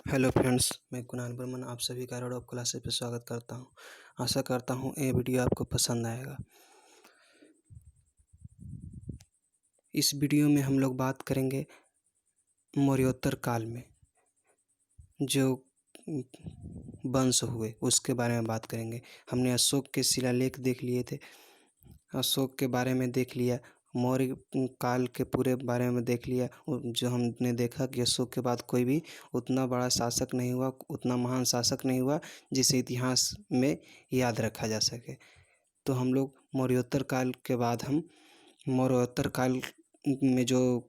Hello friends, मैं कुणाल बर्मन आप सभी का रोड ऑफ क्लासेस पे स्वागत करता हूं। आशा करता हूं ये वीडियो आपको पसंद आएगा। इस वीडियो में हम लोग बात करेंगे मौर्योत्तर काल में जो वंश हुए उसके बारे में बात करेंगे। हमने अशोक के शिलालेख देख लिए थे, अशोक के बारे में देख लिया, मौर्य काल के पूरे बारे में देख लिया। जो हमने देखा कि अशोक के बाद कोई भी उतना बड़ा शासक नहीं हुआ, उतना महान शासक नहीं हुआ जिसे इतिहास में याद रखा जा सके। तो हम लोग मौर्योत्तर काल के बाद हम मौर्योत्तर काल में जो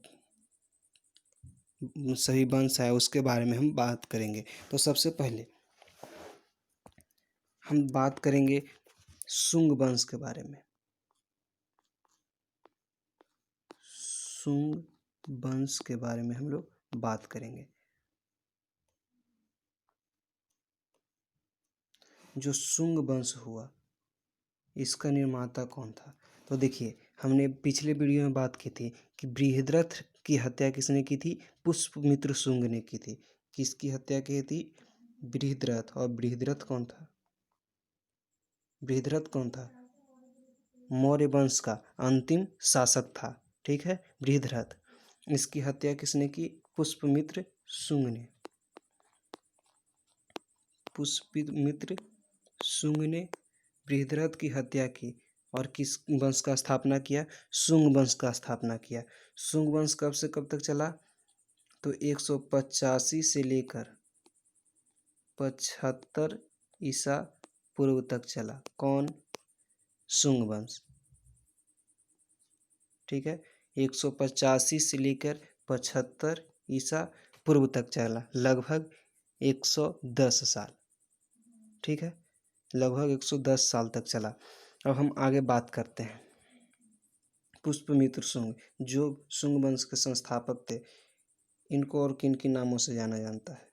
सही वंश है उसके बारे में हम बात करेंगे। तो सबसे पहले हम बात करेंगे शुंग वंश के बारे में। शुंग वंश के बारे में हम लोग बात करेंगे। जो शुंग वंश हुआ इसका निर्माता कौन था? तो देखिए, हमने पिछले वीडियो में बात की थी कि बृहद्रथ की हत्या किसने की थी? पुष्यमित्र शुंग ने की थी। किसकी हत्या की थी? बृहद्रथ। और बृहद्रथ कौन था? बृहद्रथ कौन था? मौर्य वंश का अंतिम शासक था। ठीक है, बृहद्रथ। इसकी हत्या किसने की? पुष्यमित्र शुंग ने। पुष्यमित्र शुंग ने बृहद्रथ की हत्या की और किस वंश का स्थापना किया? शुंग वंश का स्थापना किया। शुंग वंश कब से कब तक चला? तो 185 से लेकर 75 ईसा पूर्व तक चला। कौन? शुंग वंश। ठीक है, 185 से लेकर 75 ईसा पूर्व तक चला, लगभग 110 साल। ठीक है, लगभग 110 साल तक चला। अब हम आगे बात करते हैं पुष्यमित्र शुंग, जो शुंग वंश के संस्थापक थे। इनको और किन किन नामों से जाना जाता है?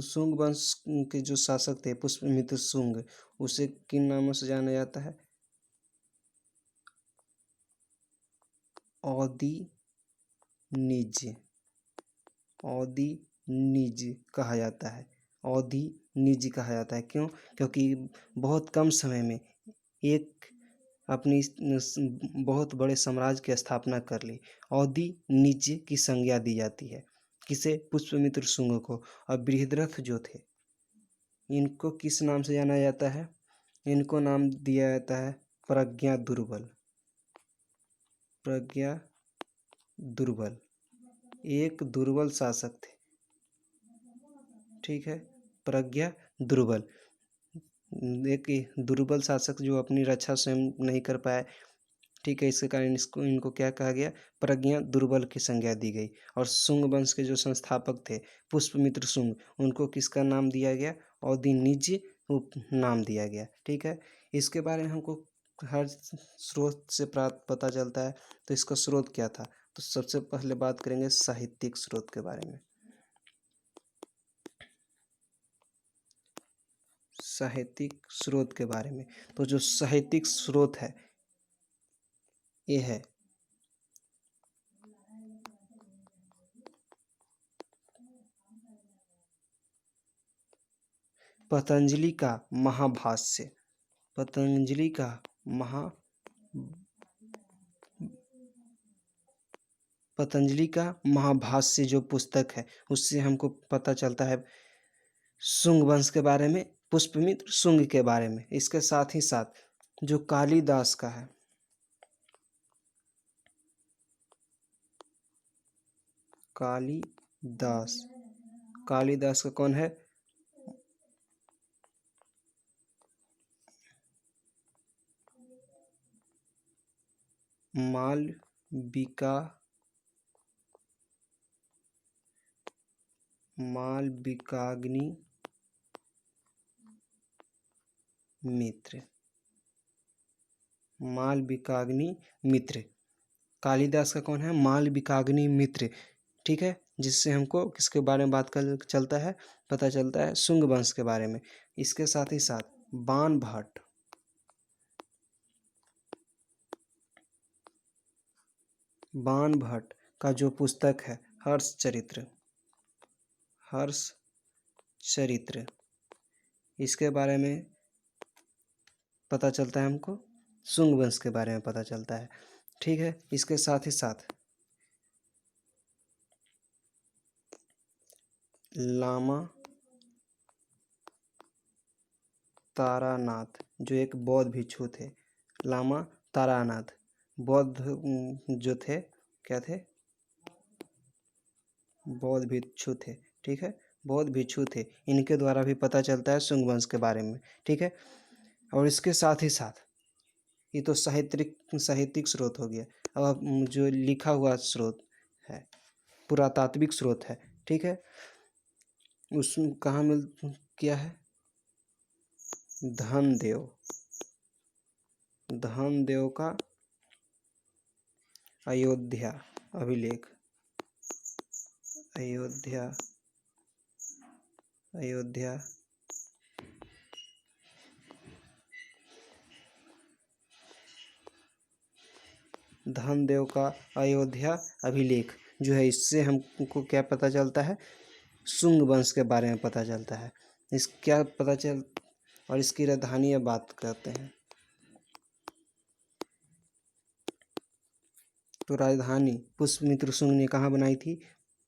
शुंग वंश के जो शासक थे पुष्यमित्र शुंग, उसे किन नामों से जाना जाता है? औदी निज। औदी निज कहा जाता है। औदी निज कहा जाता है। क्यों? क्योंकि बहुत कम समय में एक अपनी बहुत बड़े साम्राज्य की स्थापना कर ली। औदी निज की संज्ञा दी जाती है किसे? पुष्यमित्र शुंग को। और बृहद्रथ जो थे इनको किस नाम से जाना जाता है? इनको नाम दिया जाता है प्रज्ञा दुर्बल। प्रज्ञा दुर्बल, एक दुर्बल शासक थे। ठीक है, प्रज्ञा दुर्बल, एक दुर्बल शासक जो अपनी रक्षा स्वयं नहीं कर पाए। ठीक है, इसके कारण इनको क्या कहा गया? प्रज्ञा दुर्बल की संज्ञा दी गई। और शुंग वंश के जो संस्थापक थे पुष्यमित्र शुंग, उनको किसका नाम दिया गया? औदी निज नाम दिया गया। ठीक है, इसके बारे में हमको हर स्रोत से प्राप्त पता चलता है। तो इसका स्रोत क्या था? तो सबसे पहले बात करेंगे साहित्यिक स्रोत के बारे में। साहित्यिक स्रोत के बारे में, तो जो साहित्यिक स्रोत है ये है पतंजलि का महाभाष्य। पतंजलि का पतंजलि का महाभाष्य जो पुस्तक है उससे हमको पता चलता है शुंग वंश के बारे में, पुष्यमित्र शुंग के बारे में। इसके साथ ही साथ जो कालिदास का है, कालिदास, कालिदास का कौन है? मालविकाग्नि मित्र। मालविकाग्नि मित्र, कालिदास का कौन है? मालविकाग्नि मित्र। ठीक है, जिससे हमको किसके बारे में बात कर चलता है? पता चलता है शुंग वंश के बारे में। इसके साथ ही साथ बाण भट्ट, बाणभट्ट का जो पुस्तक है हर्ष चरित्र, इसके बारे में पता चलता है हमको, शुंग वंश के बारे में पता चलता है। ठीक है, इसके साथ ही साथ लामा तारानाथ जो एक बौद्ध भिक्षु थे, लामा तारानाथ बौद्ध जो थे, क्या थे? बौद्ध भिक्षु थे। ठीक है, बौद्ध भिक्षु थे, इनके द्वारा भी पता चलता है शुंग वंश के बारे में। ठीक है, और इसके साथ ही साथ ये तो साहित्यिक स्रोत हो गया। अब जो लिखा हुआ स्रोत है, पुरातात्विक स्रोत है। ठीक है, उसमें कहाँ मिल क्या है? धनदेव का अयोध्या अभिलेख, अयोध्या धनदेव का अयोध्या अभिलेख जो है, इससे हमको क्या पता चलता है? शुंग वंश के बारे में पता चलता है। और इसकी राजधानी अब बात करते हैं। तो राजधानी पुष्यमित्र शुंग ने कहाँ बनाई थी?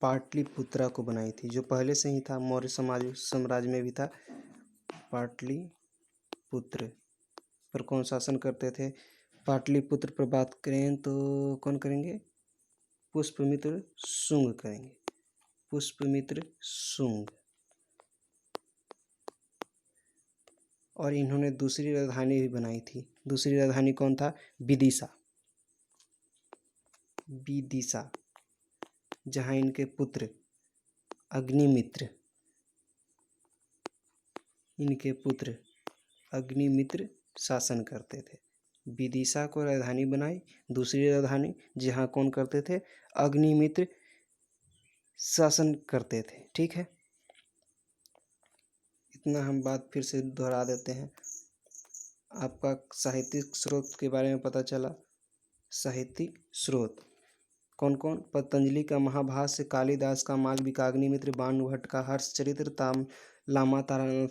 पाटलिपुत्रा को बनाई थी, जो पहले से ही था, मौर्य साम्राज्य में भी था। पाटलिपुत्र पर कौन शासन करते थे? पाटलिपुत्र पर बात करें तो कौन करेंगे? पुष्यमित्र शुंग करेंगे, पुष्यमित्र शुंग। और इन्होंने दूसरी राजधानी भी बनाई थी। दूसरी राजधानी कौन था? विदिशा, जहाँ इनके पुत्र अग्निमित्र शासन करते थे। विदिशा को राजधानी बनाई, दूसरी राजधानी जहाँ कौन करते थे? अग्निमित्र शासन करते थे। ठीक है, इतना हम बात फिर से दोहरा देते हैं। आपका साहित्यिक स्रोत के बारे में पता चला। साहित्यिक स्रोत कौन कौन? पतंजलि का महाभाष्य, कालिदास का मालविका का अग्निमित्र, बाणभट्ट का हर्ष चरित्र, लामा तारानाथ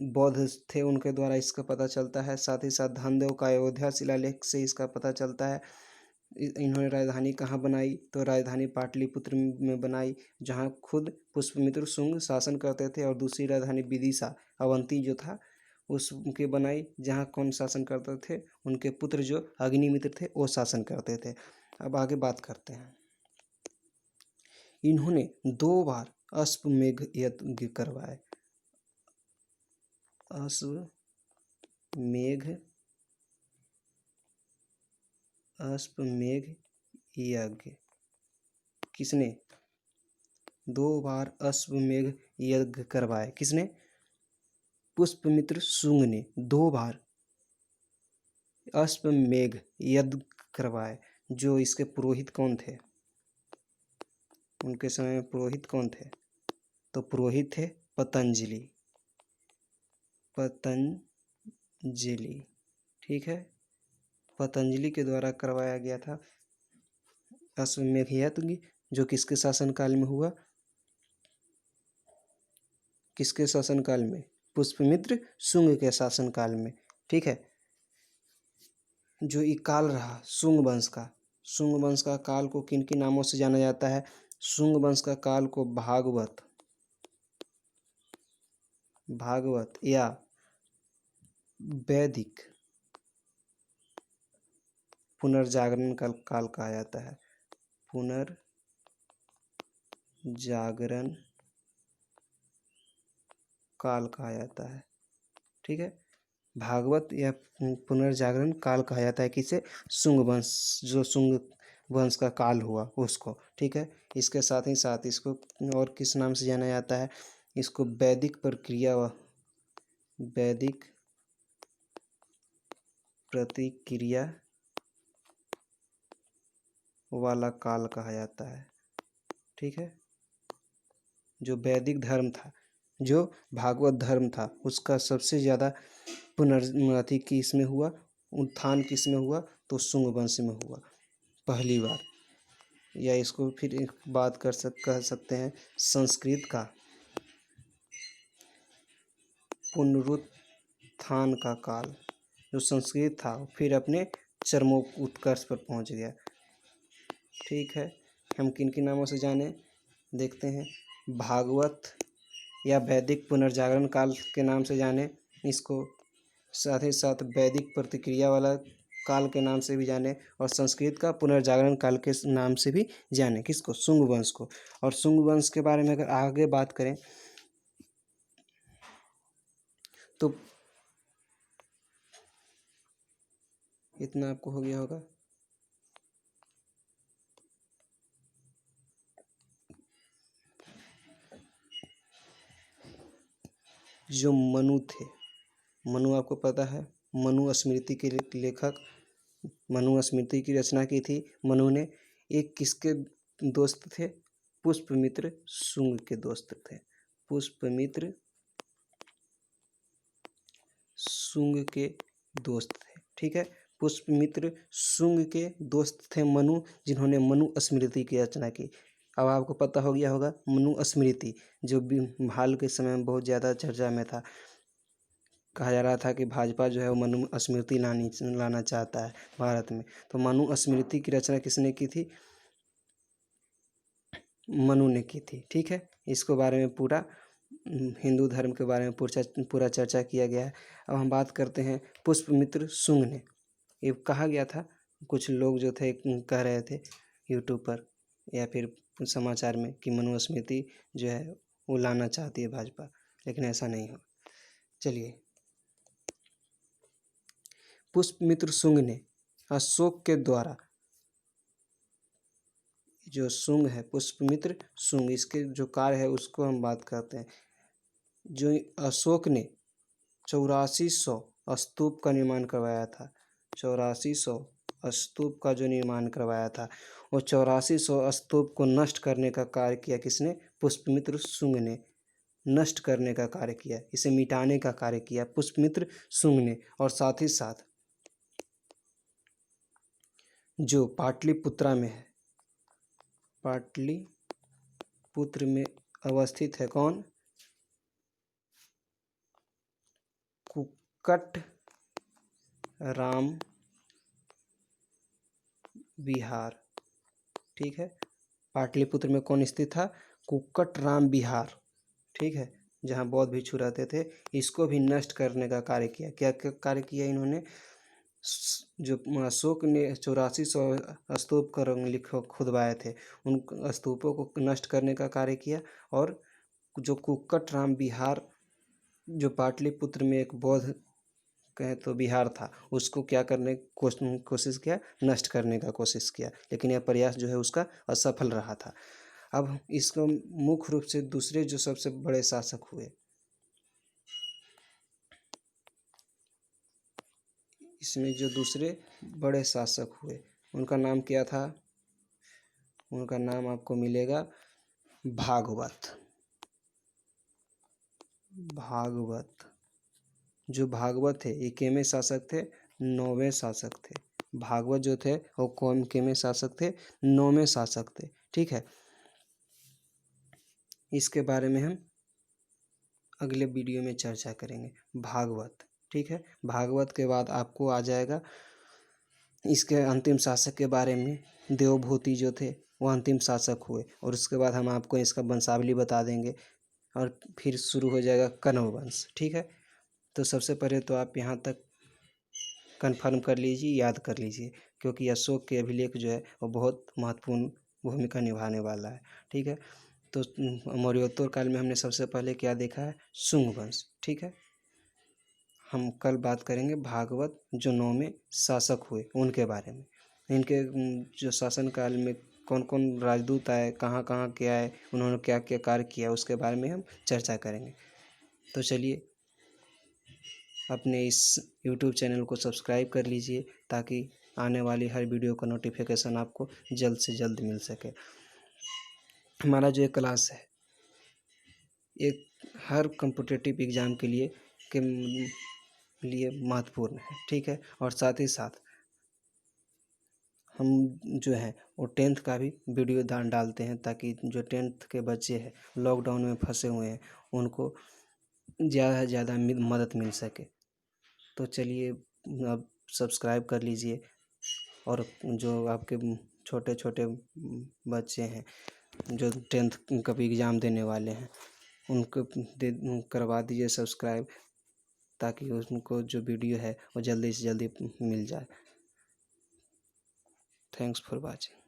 बौद्ध थे, उनके द्वारा इसका पता चलता है। साथ ही साथ धनदेव का अयोध्या शिलालेख से इसका पता चलता है। इन्होंने राजधानी कहाँ बनाई? तो राजधानी पाटलिपुत्र में बनाई, जहाँ खुद पुष्यमित्र शुंग शासन करते थे। और दूसरी राजधानी विदिशा, अवंती जो था, उसके बनाई, जहाँ कौन शासन करते थे? उनके पुत्र जो अग्निमित्र थे वो शासन करते थे। अब आगे बात करते हैं। इन्होंने 2 बार अश्वमेध यज्ञ करवाए। अश्वमेध यज्ञ किसने? 2 बार अश्वमेध यज्ञ करवाए। किसने? पुष्यमित्र शुंग ने 2 बार अश्वमेध यज्ञ करवाए। जो इसके पुरोहित कौन थे? उनके समय में पुरोहित कौन थे? तो पुरोहित थे पतंजलि। ठीक है, पतंजलि के द्वारा करवाया गया था अश्वमेध यज्ञ, जो किसके शासनकाल में हुआ? किसके शासनकाल में? पुष्यमित्र शुंग के शासनकाल में। ठीक है, जो ये काल रहा शुंग वंश का काल को किन किन नामों से जाना जाता है? शुंग वंश का काल को भागवत या वैदिक पुनर्जागरण का काल कहा जाता है। पुनर्जागरण काल कहा जाता है। ठीक है, भागवत या पुनर्जागरण काल कहा जाता है किसे? शुंग वंश, जो शुंग वंश का काल हुआ उसको। ठीक है, इसके साथ ही साथ इसको और किस नाम से जाना जाता है? इसको वैदिक प्रतिक्रिया वाला काल कहा जाता है। ठीक है, जो वैदिक धर्म था, जो भागवत धर्म था, उसका सबसे ज़्यादा किसमें हुआ? उत्थान किसमें हुआ? तो शुंग वंश में हुआ पहली बार। या इसको फिर एक बात कह सकते हैं संस्कृत का पुनरुत्थान का काल। जो संस्कृत था फिर अपने चरमोत्कर्ष पर पहुंच गया। ठीक है, हम किन किन नामों से जाने देखते हैं। भागवत या वैदिक पुनर्जागरण काल के नाम से जाने इसको, साथ ही साथ वैदिक प्रतिक्रिया वाला काल के नाम से भी जाने, और संस्कृत का पुनर्जागरण काल के नाम से भी जाने। किसको? शुंग वंश को। और शुंग वंश के बारे में अगर आगे बात करें तो इतना आपको हो गया होगा। जो मनु थे, मनु आपको पता है, मनुस्मृति के लेखक, मनुस्मृति की रचना की थी मनु ने। एक किसके दोस्त थे? पुष्पमित्र शुंग के दोस्त थे। पुष्पमित्र शुंग के दोस्त थे। ठीक है, पुष्पमित्र शुंग के दोस्त थे मनु, जिन्होंने मनुस्मृति की रचना की। अब आपको पता हो गया होगा मनुस्मृति, जो भी हाल के समय में बहुत ज़्यादा चर्चा में था। कहा जा रहा था कि भाजपा जो है वो मनुस्मृति लाना चाहता है भारत में। तो मनुस्मृति की रचना किसने की थी? मनु ने की थी। ठीक है, इसको बारे में पूरा हिंदू धर्म के बारे में पूरा चर्चा किया गया है। अब हम बात करते हैं पुष्पमित्र शुंग ने। ये कहा गया था, कुछ लोग जो थे कह रहे थे यूट्यूब पर या फिर समाचार में कि मनुस्मृति जो है वो लाना चाहती है भाजपा, लेकिन ऐसा नहीं हो। चलिए, पुष्पमित्र शुंग ने अशोक के द्वारा, जो शुंग है पुष्पमित्र शुंग, इसके जो कार्य है उसको हम बात करते हैं। जो अशोक ने 8400 स्तूप का निर्माण करवाया था। 8400 स्तूप का जो निर्माण करवाया था, वो 8400 स्तूप को नष्ट करने का कार्य किया किसने? पुष्पमित्र शुंग ने नष्ट करने का कार्य किया, इसे मिटाने का कार्य किया पुष्पमित्र शुंग ने। और साथ ही साथ जो पाटलिपुत्रा में है, पाटलिपुत्र में अवस्थित है कौन? कुक्कट राम विहार। ठीक है, पाटलिपुत्र में कौन स्थित था? कुक्कट राम विहार। ठीक है, जहाँ बौद्ध भिक्षु रहते थे। इसको भी नष्ट करने का कार्य किया। क्या कार्य किया इन्होंने? जो अशोक ने 8400 स्तूप का रंग खुदवाए थे, उन स्तूपों को नष्ट करने का कार्य किया। और जो कुक्कट राम विहार, जो पाटलिपुत्र में एक बौद्ध कहें तो विहार था, उसको क्या करने कोशिश किया? नष्ट करने का कोशिश किया, लेकिन यह प्रयास जो है उसका असफल रहा था। अब इसको मुख्य रूप से दूसरे जो सबसे बड़े शासक हुए, इसमें जो दूसरे बड़े शासक हुए उनका नाम क्या था? उनका नाम आपको मिलेगा भागवत। भागवत, जो भागवत थे ये केवें शासक थे? 9वें शासक थे। भागवत जो थे वो कौन केवें शासक थे? 9वें शासक थे। ठीक है, इसके बारे में हम अगले वीडियो में चर्चा करेंगे। भागवत, ठीक है। भागवत के बाद आपको आ जाएगा इसके अंतिम शासक के बारे में। देवभूति जो थे वो अंतिम शासक हुए, और उसके बाद हम आपको इसका वंशावली बता देंगे, और फिर शुरू हो जाएगा कण्व वंश। ठीक है, तो सबसे पहले तो आप यहाँ तक कंफर्म कर लीजिए, याद कर लीजिए, क्योंकि अशोक के अभिलेख जो है वो बहुत महत्वपूर्ण भूमिका निभाने वाला है। ठीक है, तो मौर्योत्तर काल में हमने सबसे पहले क्या देखा है? शुंग वंश। ठीक है, हम कल बात करेंगे भागवत जो 9वें शासक हुए उनके बारे में। इनके जो शासनकाल में कौन कौन राजदूत आए, कहाँ कहाँ के आए, उन्होंने क्या क्या कार्य किया, उसके बारे में हम चर्चा करेंगे। तो चलिए, अपने इस YouTube चैनल को सब्सक्राइब कर लीजिए, ताकि आने वाली हर वीडियो का नोटिफिकेशन आपको जल्द से जल्द मिल सके। हमारा जो ये क्लास है एक हर कॉम्पिटिटिव एग्ज़ाम के लिए महत्वपूर्ण है। ठीक है, और साथ ही साथ हम जो है वो 10th का भी वीडियो डालते हैं, ताकि जो 10th के बच्चे हैं लॉकडाउन में फंसे हुए हैं उनको ज़्यादा से ज़्यादा मदद मिल सके। तो चलिए अब सब्सक्राइब कर लीजिए, और जो आपके छोटे छोटे बच्चे हैं जो 10th का भी एग्ज़ाम देने वाले हैं उनको करवा दीजिए सब्सक्राइब, ताकि उनको जो वीडियो है वो जल्दी से जल्दी मिल जाए। Thanks for watching.